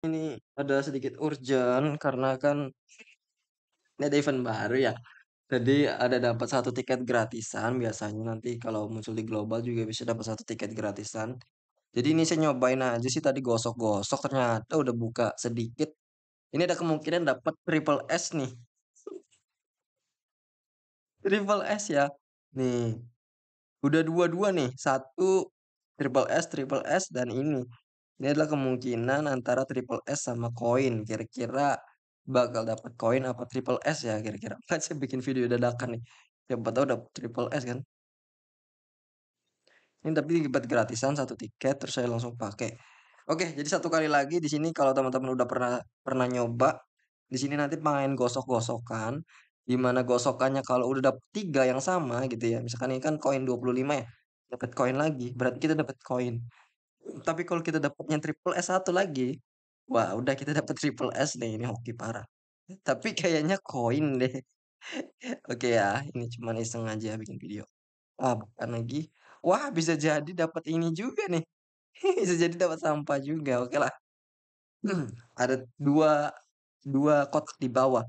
Ini ada sedikit urgent karena kan ini ada event baru ya. Jadi ada dapat satu tiket gratisan. Biasanya nanti kalau muncul di global juga bisa dapat satu tiket gratisan. Jadi ini saya nyobain aja sih tadi gosok-gosok ternyata udah buka sedikit. Ini ada kemungkinan dapat triple S nih. Triple S ya. Nih, udah dua-dua nih. Satu triple S dan ini. Ini adalah kemungkinan antara triple S sama koin. Kira-kira bakal dapat koin apa triple S ya kira-kira. Kan saya bikin video dadakan nih. Siapa tahu dapat triple S kan. Ini tapi dapat gratisan satu tiket terus saya langsung pakai. Oke, jadi satu kali lagi di sini kalau teman-teman udah pernah pernah nyoba di sini nanti main gosok-gosokan di mana gosokannya kalau udah dapet tiga yang sama gitu ya. Misalkan ini kan koin 25 ya. Dapat koin lagi, berarti kita dapat koin. Tapi kalau kita dapatnya triple S satu lagi, wah udah kita dapat triple S nih, ini hoki parah. Tapi kayaknya koin deh. Oke ya, ini cuman iseng aja bikin video. Ah, bukan lagi. Wah, bisa jadi dapat ini juga nih. Bisa jadi dapat sampah juga. Oke lah. Ada dua dua kotak di bawah.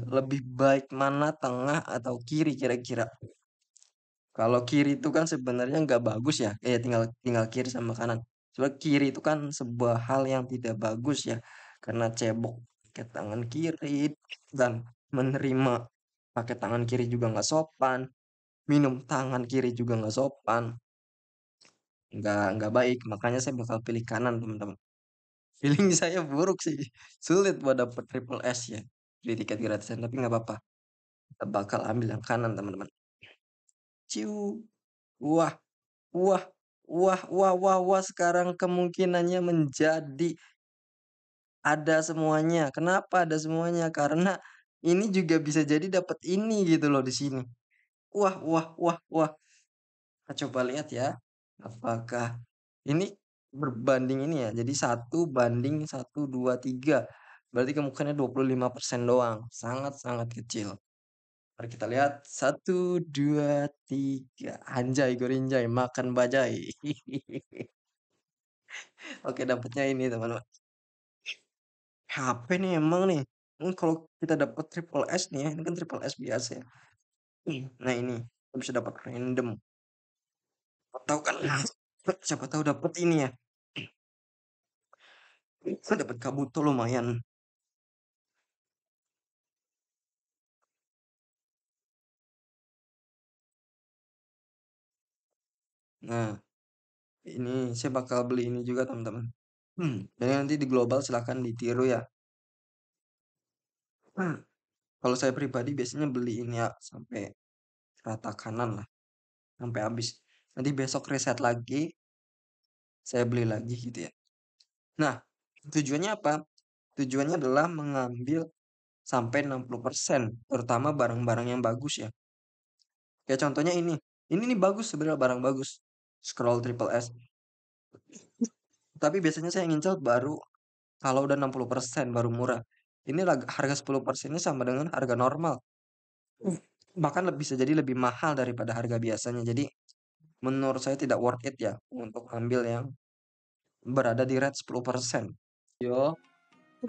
Lebih baik mana tengah atau kiri kira-kira? Kalau kiri itu kan sebenarnya nggak bagus ya, tinggal tinggal kiri sama kanan. Sebab kiri itu kan sebuah hal yang tidak bagus ya, karena cebok pakai tangan kiri dan menerima pakai tangan kiri juga nggak sopan, minum tangan kiri juga nggak sopan, nggak baik. Makanya saya bakal pilih kanan teman-teman. Feeling saya buruk sih, sulit buat dapet triple S ya, beli tiket gratisan tapi nggak apa-apa. Kita bakal ambil yang kanan teman-teman. Ciu, wah. Wah, wah, sekarang kemungkinannya menjadi ada semuanya. Kenapa ada semuanya? Karena ini juga bisa jadi dapat ini gitu loh di sini. Wah. Kita coba lihat ya. Apakah ini berbanding ini ya. Jadi 1 banding 1, 2, 3. Berarti kemungkinannya 25% doang. Sangat-sangat kecil. Mari kita lihat. 1, 2, 3. Anjay, gorinjay. Makan bajai. Oke, dapetnya ini teman-teman. HP nih emang nih. Kalau kita dapat triple S nih ya, ini kan triple S biasa ya. Nah ini kita bisa dapat random. Atau kan siapa tahu dapat ini ya. Kita dapat Kabuto lumayan. Nah, ini saya bakal beli ini juga teman-teman. Jadi nanti di global silahkan ditiru ya. Kalau saya pribadi biasanya beli ini ya sampai rata kanan lah, sampai habis. Nanti besok reset lagi, saya beli lagi gitu ya. Nah, tujuannya apa? Tujuannya adalah mengambil sampai 60%, terutama barang-barang yang bagus ya. Kayak contohnya ini. Ini nih bagus sebenarnya barang bagus. Scroll triple S. Tapi biasanya saya ngincer baru kalau udah 60% baru murah. Ini harga 10%-nya sama dengan harga normal. Bahkan bisa jadi lebih mahal daripada harga biasanya. Jadi menurut saya tidak worth it ya untuk ambil yang berada di rate 10%. Yo,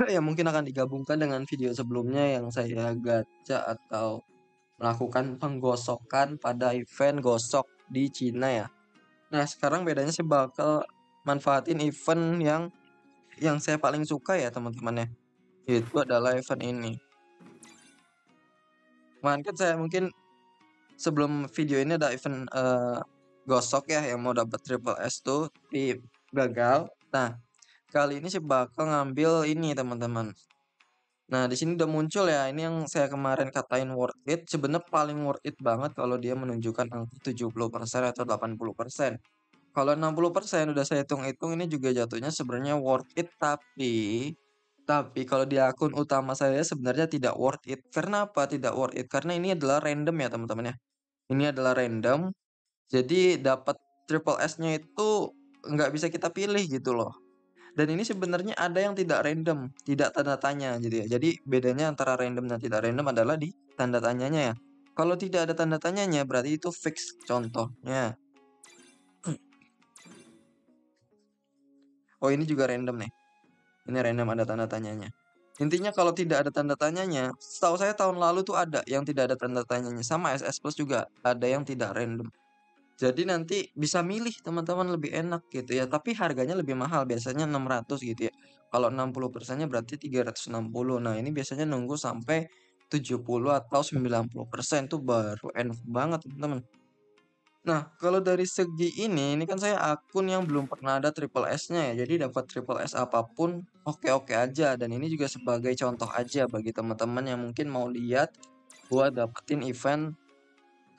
ya mungkin akan digabungkan dengan video sebelumnya yang saya gacha atau melakukan penggosokan pada event gosok di Cina ya. Nah, sekarang bedanya sih bakal manfaatin event yang saya paling suka ya, teman-teman ya. Itu adalah event ini. Kemarin kan saya mungkin sebelum video ini ada event gosok ya yang mau dapat triple S tuh di gagal. Nah, kali ini sih bakal ngambil ini, teman-teman. Nah, di sini udah muncul ya. Ini yang saya kemarin katain worth it. Sebenarnya paling worth it banget kalau dia menunjukkan angka 70% atau 80%. Kalau 60% udah saya hitung-hitung ini juga jatuhnya sebenarnya worth it, tapi kalau di akun utama saya sebenarnya tidak worth it. Karena apa tidak worth it? Karena ini adalah random ya teman-teman ya. Ini adalah random. Jadi dapat triple S-nya itu nggak bisa kita pilih gitu loh. Dan ini sebenarnya ada yang tidak random, tidak tanda tanya gitu ya. Jadi bedanya antara random dan tidak random adalah di tanda tanyanya ya. Kalau tidak ada tanda tanyanya berarti itu fix. Contohnya, oh ini juga random nih. Ini random ada tanda tanyanya. Intinya kalau tidak ada tanda tanyanya, setahu saya tahun lalu tuh ada yang tidak ada tanda tanyanya. Sama SS Plus juga ada yang tidak random. Jadi nanti bisa milih teman-teman lebih enak gitu ya. Tapi harganya lebih mahal, biasanya 600 gitu ya. Kalau 60%-nya berarti 360. Nah, ini biasanya nunggu sampai 70 atau 90% tuh baru enak banget teman-teman. Nah, kalau dari segi ini kan saya akun yang belum pernah ada triple S-nya ya. Jadi dapat triple S apapun oke-oke aja. Dan ini juga sebagai contoh aja bagi teman-teman yang mungkin mau lihat buat dapetin event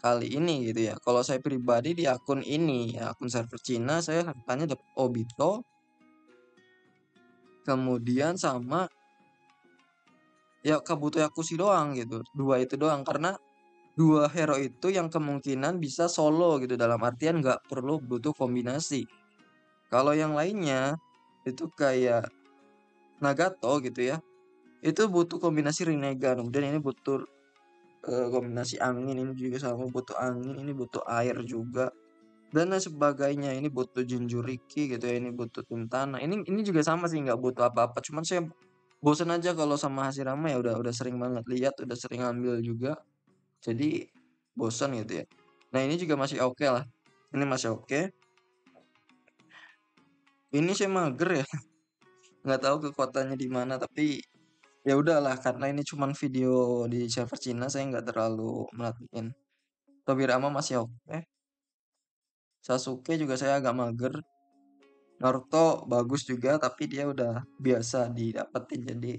kali ini gitu ya. Kalau saya pribadi di akun ini, ya, akun server Cina, saya hartanya dapat Obito, kemudian sama ya Kabuto Yakushi doang gitu. Dua itu doang karena dua hero itu yang kemungkinan bisa solo gitu, dalam artian nggak perlu butuh kombinasi. Kalau yang lainnya itu kayak Nagato gitu ya, itu butuh kombinasi Rinnegan. Kemudian ini butuh kombinasi angin, ini juga sama butuh angin, ini butuh air juga. Dan lain sebagainya. Ini butuh Jinchuriki gitu ya, ini butuh tim tanah. Ini juga sama sih, nggak butuh apa-apa. Cuman saya bosen aja kalau sama Hashirama, ya udah sering banget lihat, udah sering ambil juga. Jadi bosan gitu ya. Nah, ini juga masih oke lah. Ini masih oke. Ini saya mager ya. Nggak tahu kekuatannya di mana, tapi ya udahlah karena ini cuman video di server Cina, saya nggak terlalu merhatiin. Tobirama masih oke. Sasuke juga saya agak mager. Naruto bagus juga tapi dia udah biasa didapetin, jadi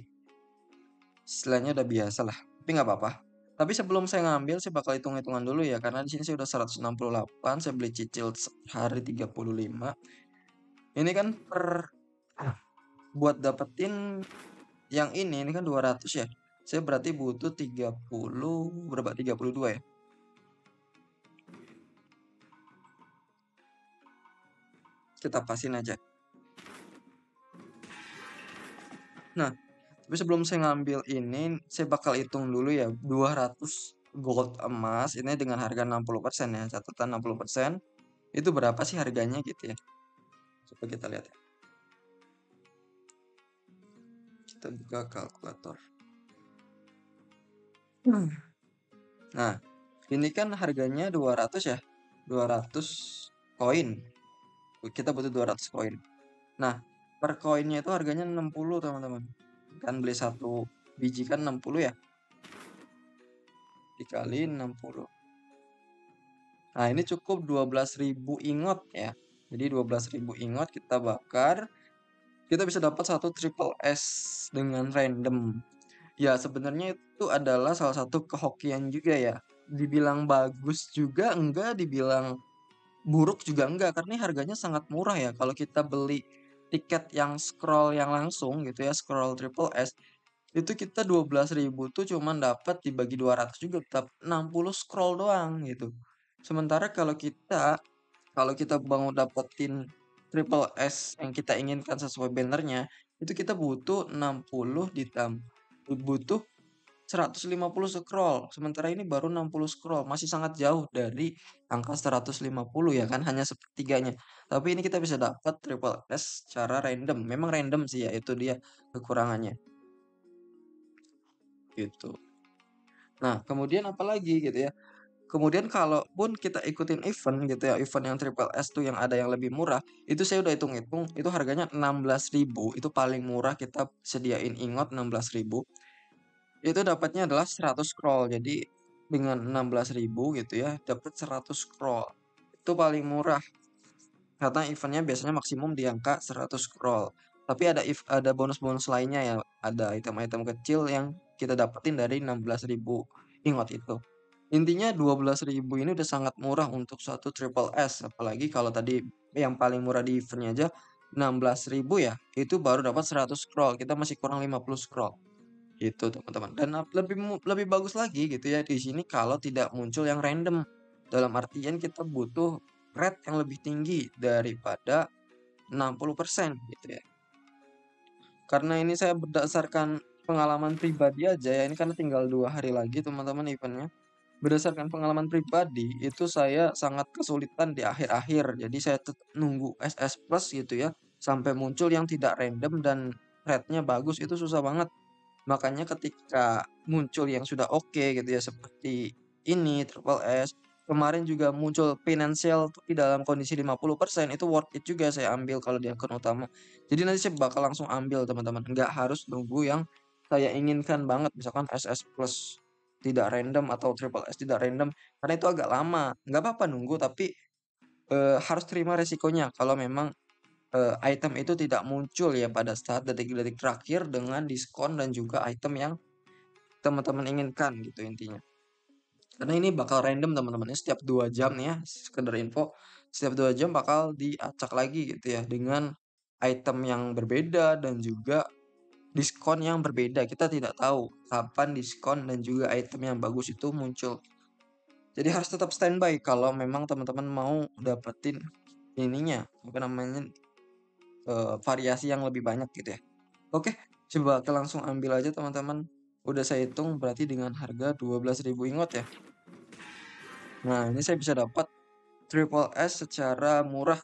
istilahnya udah biasa lah. Tapi nggak apa-apa. Tapi sebelum saya ngambil, saya bakal hitung-hitungan dulu ya, karena di sini saya udah 168, saya beli cicil hari 35. Ini kan buat dapetin yang ini kan 200 ya. Saya berarti butuh 30 berapa? 32 ya. Kita pasin aja. Nah, tapi sebelum saya ngambil ini, saya bakal hitung dulu ya, 200 gold emas ini dengan harga 60% ya, catatan 60%. Itu berapa sih harganya gitu ya. Coba kita lihat ya. Kita buka kalkulator. Nah, ini kan harganya 200 ya. 200 koin. Kita butuh 200 koin. Nah, per koinnya itu harganya 60 teman-teman. Kan beli satu biji kan 60 ya. Dikali 60. Nah, ini cukup 12.000 ingot ya. Jadi 12.000 ingot kita bakar, kita bisa dapat satu triple S dengan random. Ya, sebenarnya itu adalah salah satu kehokian juga ya. Dibilang bagus juga enggak, dibilang buruk juga enggak, karena ini harganya sangat murah ya. Kalau kita beli tiket yang scroll yang langsung gitu ya, scroll triple S, itu kita 12.000 tuh cuman dapat dibagi 200 juga tetap 60 scroll doang gitu. Sementara kalau kita mau dapetin triple S yang kita inginkan sesuai bannernya, itu kita butuh 60 butuh 150 scroll. Sementara ini baru 60 scroll, masih sangat jauh dari angka 150 ya kan, hanya sepertiganya. Tapi ini kita bisa dapat triple S secara random. Memang random sih ya, itu dia kekurangannya. Gitu. Nah, kemudian apa lagi gitu ya. Kemudian kalaupun kita ikutin event gitu ya, event yang triple S tuh yang ada yang lebih murah, itu saya udah hitung-hitung, itu harganya 16.000, itu paling murah kita sediain ingot 16.000. Itu dapatnya adalah 100 scroll. Jadi dengan 16.000 gitu ya, dapat 100 scroll. Itu paling murah. Karena eventnya biasanya maksimum di angka 100 scroll. Tapi ada bonus-bonus lainnya ya, ada item-item kecil yang kita dapetin dari 16.000 ingot itu. Intinya 12.000 ini udah sangat murah untuk suatu triple S, apalagi kalau tadi yang paling murah di eventnya aja 16.000 ya, itu baru dapat 100 scroll, kita masih kurang 50 scroll. Gitu teman-teman. Dan lebih bagus lagi gitu ya di sini kalau tidak muncul yang random. Dalam artian kita butuh rate yang lebih tinggi daripada 60% gitu ya. Karena ini saya berdasarkan pengalaman pribadi aja ya, ini karena tinggal 2 hari lagi teman-teman eventnya. Berdasarkan pengalaman pribadi, itu saya sangat kesulitan di akhir-akhir. Jadi saya tetap nunggu SS Plus gitu ya, sampai muncul yang tidak random dan rate-nya bagus itu susah banget. Makanya ketika muncul yang sudah oke gitu ya seperti ini Triple S, kemarin juga muncul Financial tapi dalam kondisi 50% itu worth it juga saya ambil kalau di akun utama. Jadi nanti saya bakal langsung ambil teman-teman, nggak harus nunggu yang saya inginkan banget misalkan SS Plus tidak random atau Triple S tidak random karena itu agak lama. Nggak apa-apa nunggu tapi harus terima resikonya kalau memang item itu tidak muncul ya pada saat detik-detik terakhir dengan diskon dan juga item yang teman-teman inginkan gitu intinya. Karena ini bakal random teman-teman, ini setiap 2 jam nih ya, sekedar info, setiap 2 jam bakal diacak lagi gitu ya dengan item yang berbeda dan juga diskon yang berbeda. Kita tidak tahu kapan diskon dan juga item yang bagus itu muncul. Jadi harus tetap standby kalau memang teman-teman mau dapetin ininya, apa namanya, variasi yang lebih banyak gitu ya. Oke, coba kita langsung ambil aja teman-teman. Udah saya hitung berarti dengan harga 12.000 ingot ya. Nah, ini saya bisa dapat Triple S secara murah.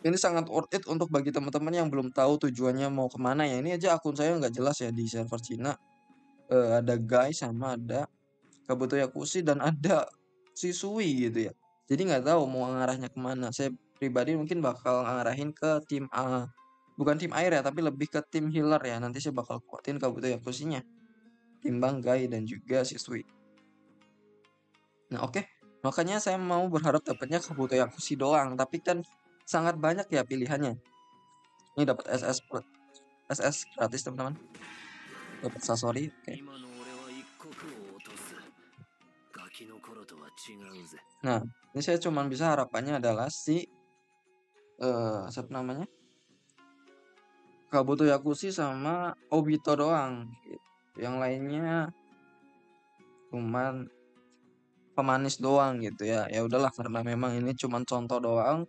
Ini sangat worth it untuk bagi teman-teman yang belum tahu tujuannya mau kemana ya. Ini aja akun saya nggak jelas ya di server Cina. Ada Guy sama ada Kabuto Yakushi dan ada Shisui gitu ya. Jadi nggak tahu mau ngarahnya kemana. Saya pribadi mungkin bakal ngarahin ke tim A. Bukan tim air ya, tapi lebih ke tim healer ya. Nanti saya bakal kuatin Kabuto Yakushinya. Timbang Guy dan juga Shisui. Nah oke, makanya saya mau berharap dapatnya Kabuto Yakushi doang. Tapi kan sangat banyak ya pilihannya. Ini dapat SS gratis teman-teman. Dapat Sasori, oke. Nah, ini saya cuma bisa harapannya adalah si siapa namanya? Kabuto Yakushi sama Obito doang. Gitu. Yang lainnya cuman pemanis doang gitu ya. Ya udahlah karena memang ini cuman contoh doang.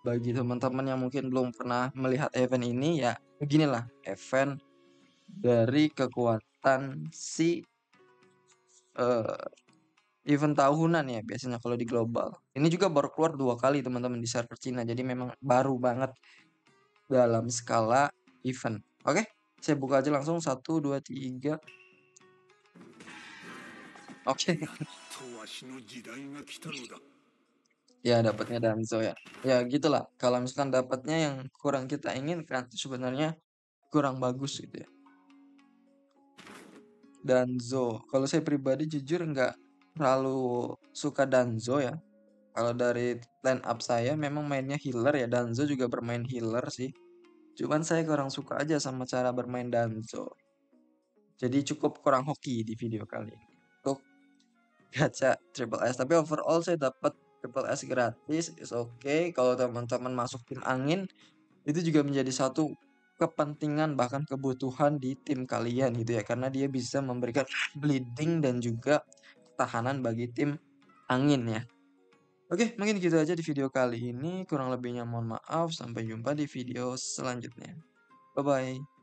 Bagi teman-teman yang mungkin belum pernah melihat event ini ya beginilah event dari kekuatan si event tahunan ya biasanya kalau di global. Ini juga baru keluar 2 kali teman-teman di server Cina. Jadi memang baru banget dalam skala event. Oke, saya buka aja langsung 1 2 3. Oke. Ya dapatnya Danzo ya. Ya gitulah. Kalau misalkan dapatnya yang kurang kita inginkan sebenarnya kurang bagus gitu ya. Danzo. Kalau saya pribadi jujur nggak terlalu suka Danzo ya. Kalau dari line up saya memang mainnya healer ya. Danzo juga bermain healer sih. Cuman saya kurang suka aja sama cara bermain Danzo. Jadi cukup kurang hoki di video kali ini. Untuk gacha Triple S. Tapi overall saya dapat Triple S gratis. Is okay. Kalau teman-teman masuk tim angin itu juga menjadi satu kepentingan bahkan kebutuhan di tim kalian gitu ya. Karena dia bisa memberikan bleeding dan juga ketahanan bagi tim angin ya. Oke, mungkin gitu aja di video kali ini. Kurang lebihnya mohon maaf. Sampai jumpa di video selanjutnya. Bye-bye.